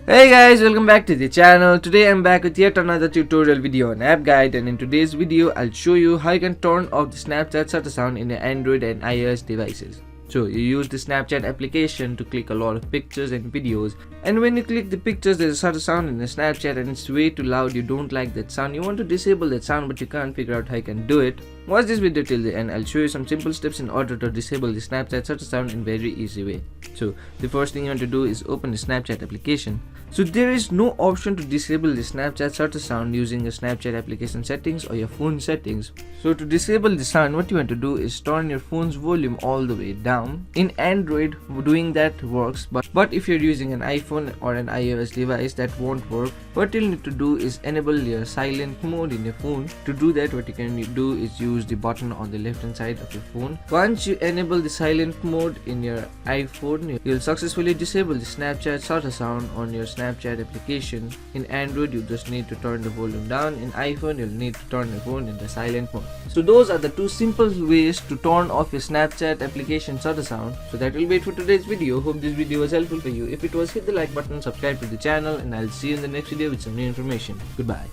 Hey guys, welcome back to the channel. Today I'm back with yet another tutorial video on app guide, and in today's video I'll show you how you can turn off the Snapchat shutter sound in your Android and iOS devices. So you use the Snapchat application to click a lot of pictures and videos, and when you click the pictures there's a shutter sound in the Snapchat and it's way too loud. You don't like that sound, you want to disable that sound but you can't figure out how you can do it. Watch this video till the end. I'll show you some simple steps in order to disable the Snapchat shutter sound in very easy way. So the first thing you want to do is open the Snapchat application. So there is no option to disable the Snapchat shutter sound using your Snapchat application settings or your phone settings. So to disable the sound, what you want to do is turn your phone's volume all the way down. In Android, doing that works, but if you're using an iPhone or an iOS device, that won't work. What you'll need to do is enable your silent mode in your phone. To do that, what you can do is use the button on the left hand side of your phone. Once you enable the silent mode in your iPhone, you'll successfully disable the Snapchat shutter sound on your Snapchat application. In Android, you just need to turn the volume down. In iPhone, you'll need to turn the phone into silent mode. So those are the two simple ways to turn off your Snapchat application shutter sound. So that will be it for today's video. Hope this video was helpful for you. If it was, hit the like button, subscribe to the channel, and I'll see you in the next video with some new information. Goodbye.